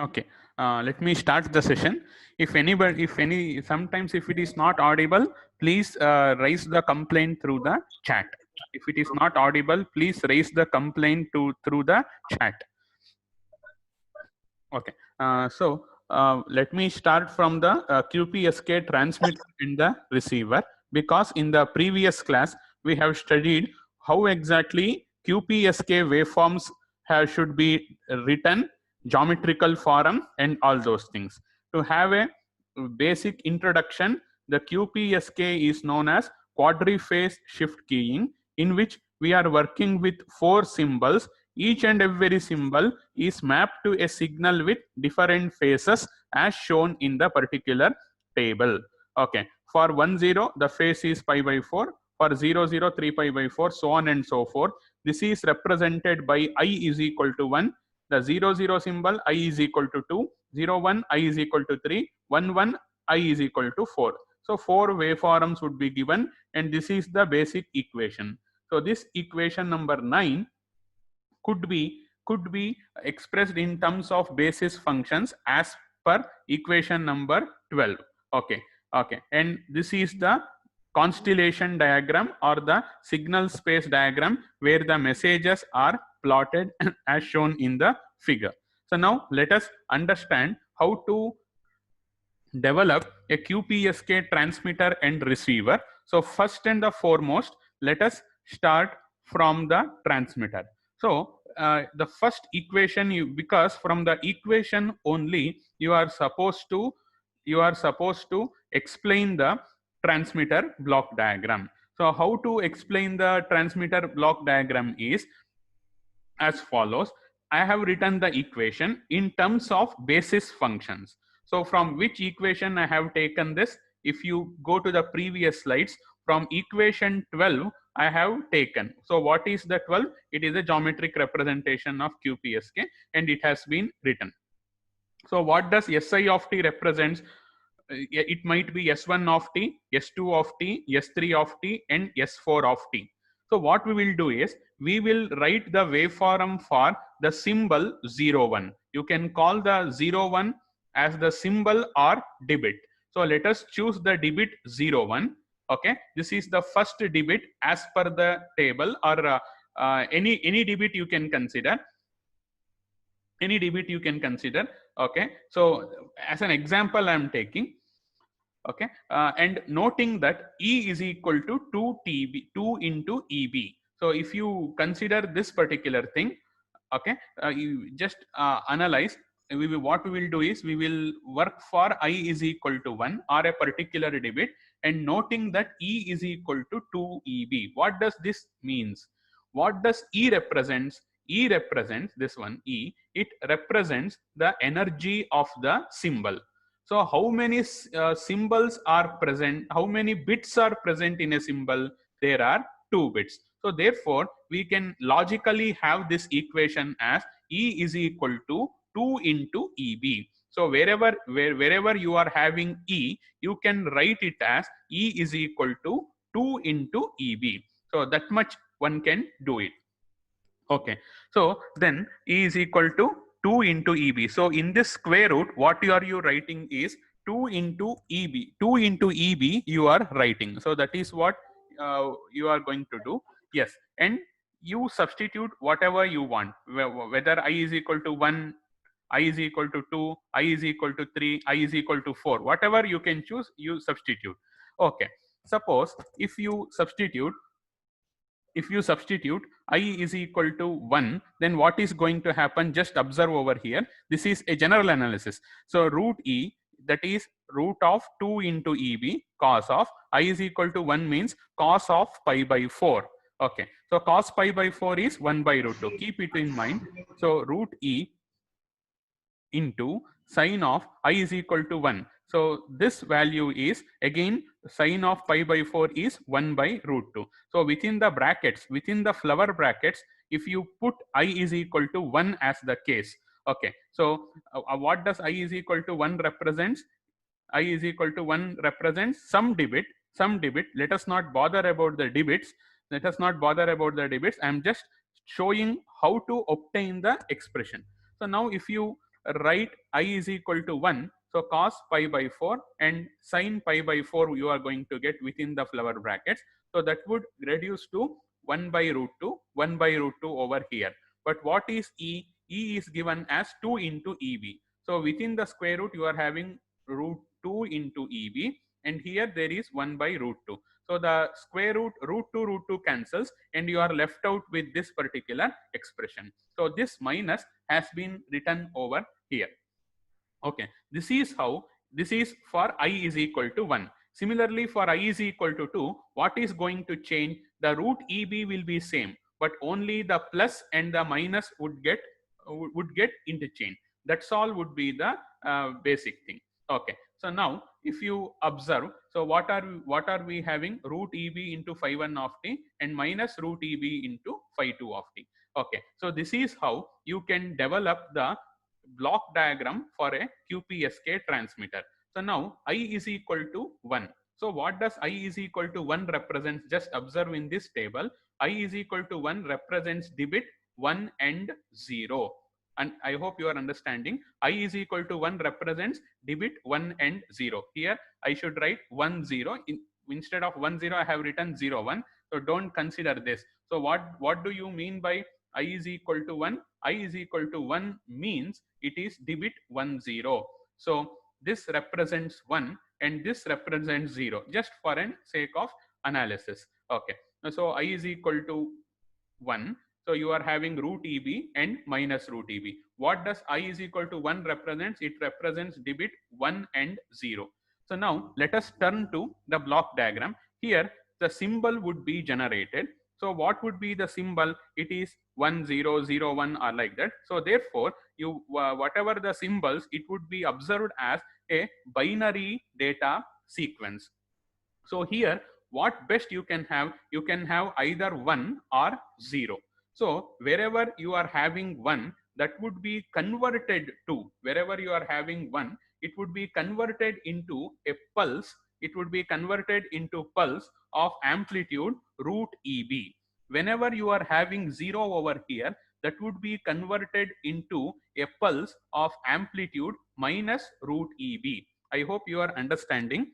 Okay, let me start the session. If anybody, sometimes if it is not audible, please raise the complaint through the chat. If it is not audible, please raise the complaint through the chat. Okay, let me start from the QPSK transmitter in the receiver, because in the previous class we have studied how exactly QPSK waveforms should be written, geometrical form, and all those things. To have a basic introduction, the QPSK is known as quadriphase shift keying, in which we are working with 4 symbols. Each and every symbol is mapped to a signal with different phases as shown in the particular table. Okay, for 10 the phase is pi by 4, for 00 3 pi by 4, so on and so forth. This is represented by I is equal to 1, the 00 symbol I is equal to 2, 01 I is equal to 3, 11 I is equal to 4. So 4 waveforms would be given, and this is the basic equation. So this equation number 9 could be expressed in terms of basis functions as per equation number 12. Okay, and this is the constellation diagram or the signal space diagram where the messages are plotted as shown in the figure. So now let us understand how to develop a QPSK transmitter and receiver. So first and the foremost, let us start from the transmitter. So the first equation, because from the equation only you are supposed to explain the transmitter block diagram. So how to explain the transmitter block diagram is as follows. I have written the equation in terms of basis functions. So from which equation I have taken this? If you go to the previous slides, from equation 12 I have taken. So what is the 12? It is a geometric representation of QPSK, and it has been written. So what does Si of t represents? It might be S1 of t, S2 of t, S3 of t, and S4 of t. So what we will do is we will write the waveform for the symbol 01. You can call the 01 as the symbol or debit. So let us choose the debit 01. Okay, this is the first debit as per the table, or any debit you can consider. Any debit you can consider. Okay, so as an example I am taking. Okay, and noting that E is equal to 2 into EB. So if you consider this particular thing, okay, you just analyze. What we will do is we will work for I is equal to 1 or a particular debit, and noting that E is equal to 2EB. What does this means? What does E represents? E represents this one, E. It represents the energy of the symbol. So how many symbols are present? How many bits are present in a symbol? There are 2 bits. So therefore, we can logically have this equation as E is equal to 2 into EB. So wherever you are having E, you can write it as E is equal to 2 into EB. So that much one can do it. Okay, so then E is equal to 2 into EB. So in this square root, what are you writing is 2 into EB. 2 into EB you are writing. So that is what you are going to do. Yes, and you substitute whatever you want, whether I is equal to 1, I is equal to 2, I is equal to 3, I is equal to 4. Whatever you can choose, you substitute. Okay, suppose if you substitute I is equal to 1, then what is going to happen? Just observe over here. This is a general analysis. So root E, that is root of 2 into EB cos of I is equal to 1 means cos of pi by 4. Okay, so cos pi by 4 is 1 by root 2. Keep it in mind. So root E into sine of I is equal to 1. So this value is again sine of pi by 4 is 1 by root 2. So within the brackets, within the flower brackets, if you put I is equal to 1 as the case. Okay, so what does I is equal to 1 represents? I is equal to 1 represents some debit. Let us not bother about the debits. I am just showing how to obtain the expression. So now if you write I is equal to 1. So cos pi by 4 and sin pi by 4 you are going to get within the flower brackets. So that would reduce to 1 by root 2, 1 by root 2 over here. But what is E? E is given as 2 into EB. So within the square root you are having root 2 into EB, and here there is 1 by root 2. So the square root, root 2 cancels, and you are left out with this particular expression. So this minus has been written over here. Okay, this is how, this is for I is equal to 1. Similarly, for I is equal to 2, what is going to change? The root EB will be same, but only the plus and the minus would get interchanged. That's all would be the basic thing. Okay, so now if you observe, so what are we having? Root EB into phi 1 of t and minus root EB into phi 2 of t. Okay, so this is how you can develop the block diagram for a QPSK transmitter. So now I is equal to 1. So what does I is equal to 1 represents? Just observe in this table, I is equal to 1 represents the bit 1 and 0. And I hope you are understanding. I is equal to 1 represents the bit 1 and 0. Here I should write 1 0. Instead of 1 0 I have written 0 1. So don't consider this. So what do you mean by I is equal to 1? I is equal to 1 means it is the bit 1 0. So this represents 1 and this represents 0, just for an sake of analysis. Okay, so I is equal to 1. So you are having root EB and minus root EB. What does I is equal to 1 represents? It represents the bit 1 and 0. So now let us turn to the block diagram. Here the symbol would be generated. So what would be the symbol? It is 1 0 0 1 or like that. So therefore you whatever the symbols, it would be observed as a binary data sequence. So here what best you can have either 1 or 0. So wherever you are having 1, that would be converted to, wherever you are having 1, it would be converted into a pulse. It would be converted into pulse of amplitude root EB. Whenever you are having 0 over here, that would be converted into a pulse of amplitude minus root EB. I hope you are understanding.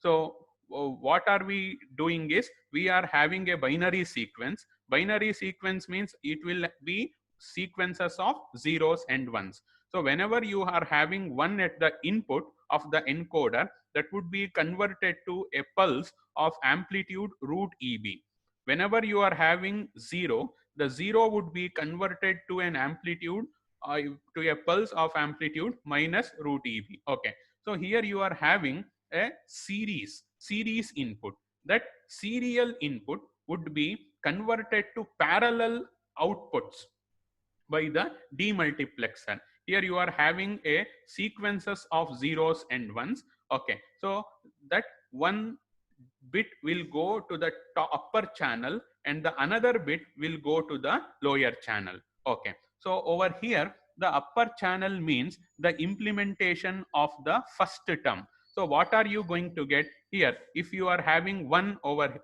So what are we doing is, we are having a binary sequence. Binary sequence means it will be sequences of zeros and ones. So whenever you are having 1 at the input of the encoder, that would be converted to a pulse of amplitude root EB. Whenever you are having 0, the 0 would be converted to an amplitude to a pulse of amplitude minus root EB. Okay, so here you are having a series input. That serial input would be converted to parallel outputs by the demultiplexer. Here you are having a sequences of zeros and ones. Okay, so that one bit will go to the upper channel and the another bit will go to the lower channel. Okay, so over here the upper channel means the implementation of the first term. So what are you going to get here? If you are having 1 over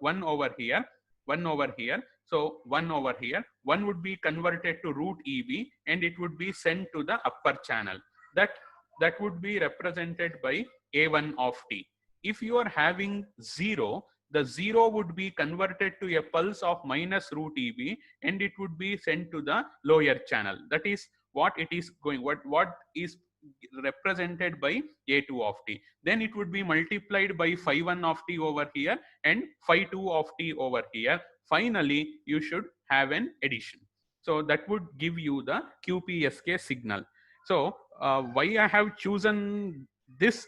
here, 1 over here, so 1 over here, 1 would be converted to root EB and it would be sent to the upper channel. That would be represented by A1 of t. If you are having 0, the 0 would be converted to a pulse of minus root EB and it would be sent to the lower channel. That is what it is going, what is represented by A2 of t. Then it would be multiplied by phi 1 of t over here and phi 2 of t over here. Finally, you should have an addition. So that would give you the QPSK signal. So why I have chosen this?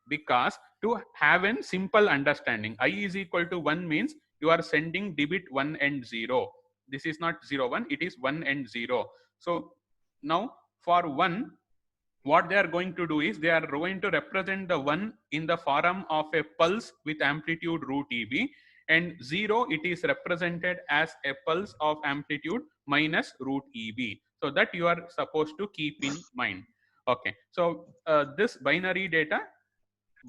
Because to have a simple understanding, I is equal to 1 means you are sending the bit 1 and 0. This is not 0 1, it is 1 and 0. So now for 1, what they are going to do is they are going to represent the 1 in the form of a pulse with amplitude root EB, and 0 it is represented as a pulse of amplitude minus root EB. So that you are supposed to keep in mind. Okay, so this binary data,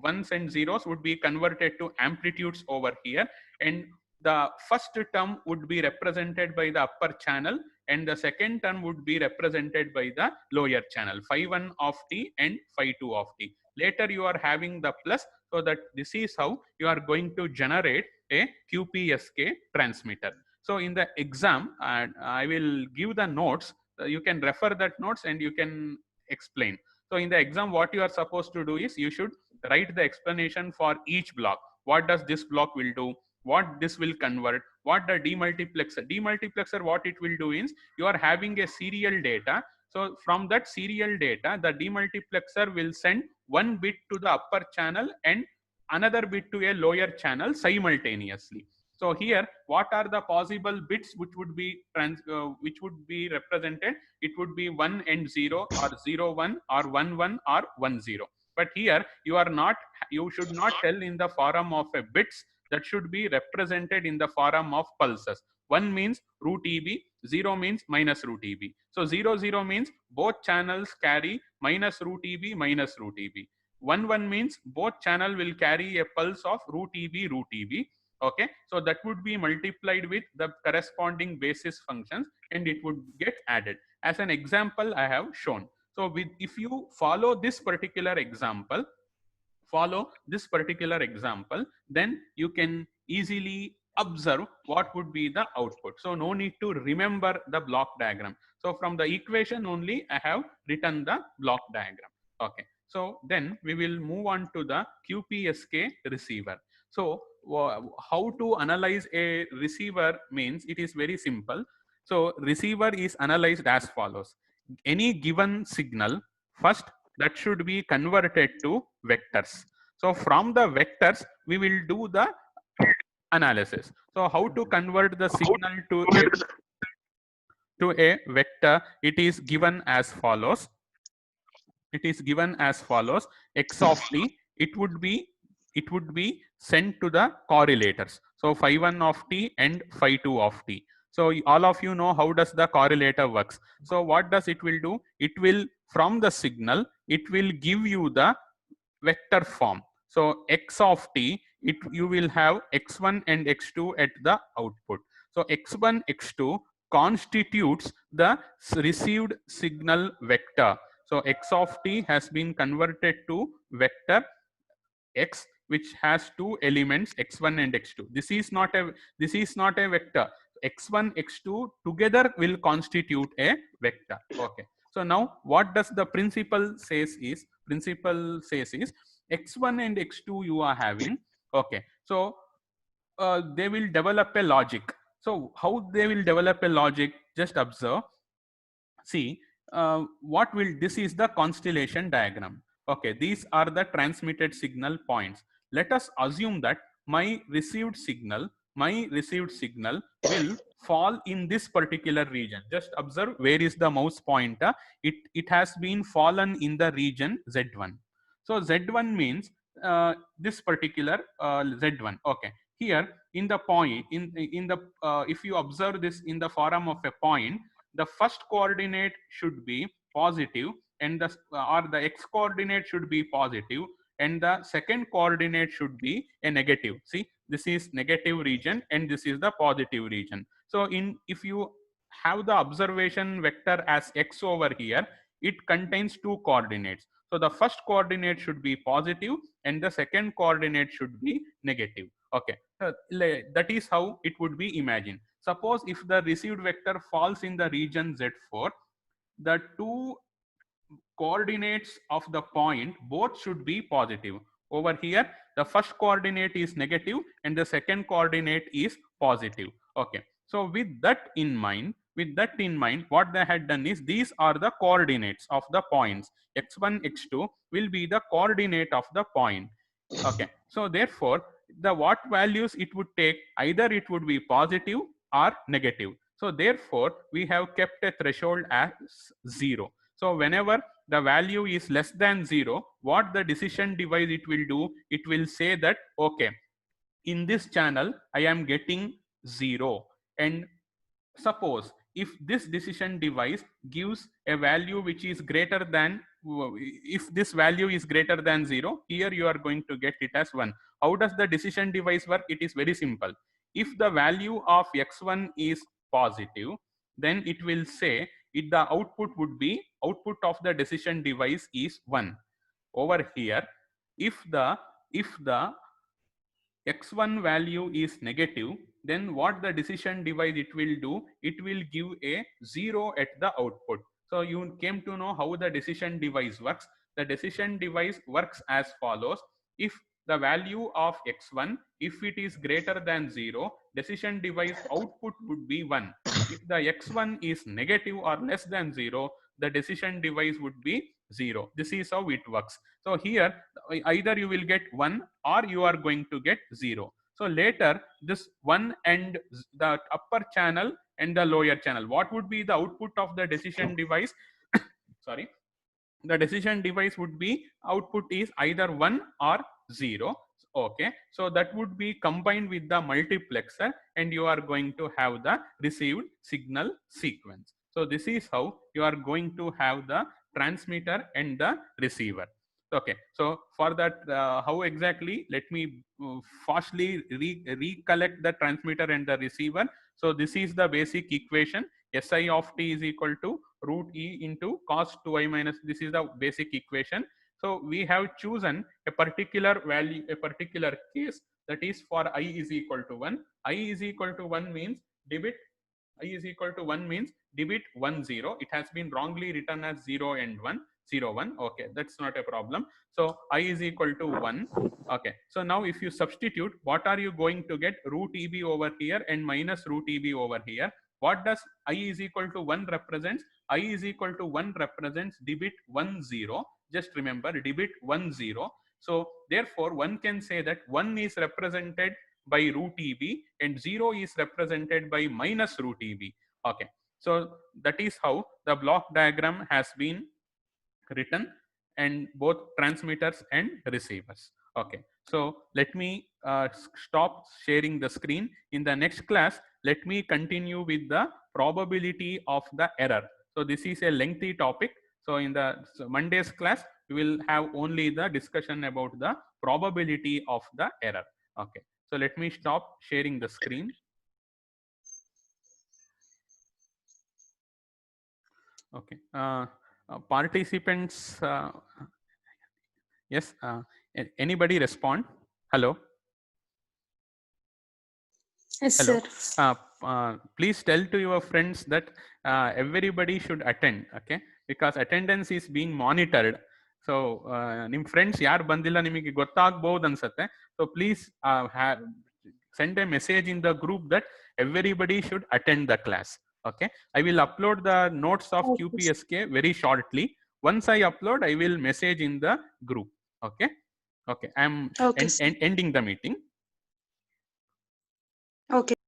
ones and zeros, would be converted to amplitudes over here, and the first term would be represented by the upper channel and the second term would be represented by the lower channel, phi1 of t and phi2 of t. Later you are having the plus, so that this is how you are going to generate a QPSK transmitter. So in the exam, I will give the notes. You can refer that notes and you can explain. So in the exam, what you are supposed to do is you should write the explanation for each block. What does this block will do? What this will convert? What the demultiplexer? Demultiplexer, what it will do is you are having a serial data. So from that serial data, the demultiplexer will send one bit to the upper channel and another bit to a lower channel simultaneously. So here, what are the possible bits which would be represented? It would be 1 and 0, or 0 1, or 1 1, or 1 0. But here you should not tell in the form of a bits, that should be represented in the form of pulses. 1 means root EB, 0 means minus root EB. So 0 0 means both channels carry minus root EB, minus root EB. 1 1 means both channel will carry a pulse of root EB, root EB. Okay, so that would be multiplied with the corresponding basis functions and it would get added. As an example, I have shown. So if you follow this particular example, then you can easily observe what would be the output. So no need to remember the block diagram. So from the equation only, I have written the block diagram. Okay, so then we will move on to the QPSK receiver. So how to analyze a receiver means it is very simple. So receiver is analyzed as follows. Any given signal, first that should be converted to vectors. So from the vectors, we will do the analysis. So how to convert the signal to a vector? It is given as follows. X of t, it would be sent to the correlators. So phi1 of t and phi2 of t. So all of you know how does the correlator works. So what does it will do? It will, from the signal, it will give you the vector form. So x of t, you will have x1 and x2 at the output. So x1, x2 constitutes the received signal vector. So x of t has been converted to vector x, which has two elements, x1 and x2. This is not a vector. X1, x2 together will constitute a vector. Okay. So now what does the principle says is x1 and x2 you are having. Okay. So they will develop a logic. So how they will develop a logic? Just observe. See, this is the constellation diagram. Okay, these are the transmitted signal points. Let us assume that my received signal will fall in this particular region. Just observe where is the mouse pointer. It has been fallen in the region Z1. So Z1 means this particular Z1. Okay, here in the point, if you observe this in the form of a point, the first coordinate should be positive and the x coordinate should be positive and the second coordinate should be a negative. See, this is negative region and this is the positive region. So if you have the observation vector as x over here, it contains two coordinates. So the first coordinate should be positive and the second coordinate should be negative. Okay, that is how it would be imagined. Suppose if the received vector falls in the region Z4, the two coordinates of the point both should be positive. Over here, the first coordinate is negative and the second coordinate is positive. Okay. So with that in mind, what they had done is these are the coordinates of the points. X1, x2 will be the coordinate of the point. Okay. So therefore, the what values it would take, either it would be positive or negative. So therefore, we have kept a threshold as 0. So whenever the value is less than 0, what the decision device it will do, it will say that, okay, in this channel, I am getting 0. And suppose if this decision device gives a value which is greater than, if this value is greater than 0, here you are going to get it as 1. How does the decision device work? It is very simple. If the value of x1 is positive then it will say the output would be output of the decision device is 1. Over here, if the x1 value is negative, then what the decision device it will do, it will give a 0 at the output. So you came to know how the decision device works. The decision device works as follows. If the value of x1, if it is greater than 0, decision device output would be 1. If the x1 is negative or less than 0, the decision device would be 0. This is how it works. So here either you will get 1 or you are going to get 0. So later this 1 and the upper channel and the lower channel, what would be the output of the decision device? Sorry, the decision device would be output is either 1 or 0. Okay, so that would be combined with the multiplexer and you are going to have the received signal sequence. So this is how you are going to have the transmitter and the receiver. Okay, so for that, how exactly, let me fastly recollect the transmitter and the receiver. So this is the basic equation. Si of t is equal to root e into cos 2i minus, this is the basic equation. So we have chosen a particular value, a particular case, that is for I is equal to 1. I is equal to 1 means debit, I is equal to 1 means debit 1 0. It has been wrongly written as 0 and 1, 0 1. Okay, that's not a problem. So I is equal to 1. Okay, so now if you substitute, what are you going to get? Root EB over here and minus root EB over here. What does I is equal to 1 represents? I is equal to 1 represents debit 1 0. Just remember, debit 1 0. So therefore one can say that 1 is represented by root EB and 0 is represented by minus root EB. Okay, so that is how the block diagram has been written, and both transmitters and receivers. Okay, so let me stop sharing the screen. In the next class, let me continue with the probability of the error. So this is a lengthy topic. So in the Monday's class, we will have only the discussion about the probability of the error. Okay, so let me stop sharing the screen. Okay, participants, yes, anybody respond? Hello. Yes, Hello. sir. Please tell to your friends that everybody should attend. Okay, because attendance is being monitored. So ನಿಮ್ಮ friends ಯಾರು ಬಂದಿಲ್ಲ ನಿಮಗೆ ಗೊತ್ತಾಗಬಹುದು ಅನ್ಸುತ್ತೆ. So please send a message in the group that everybody should attend the class. Okay, I will upload the notes of QPSK very shortly. Once I upload, I will message in the group. Okay, okay, I am ending the meeting. Okay.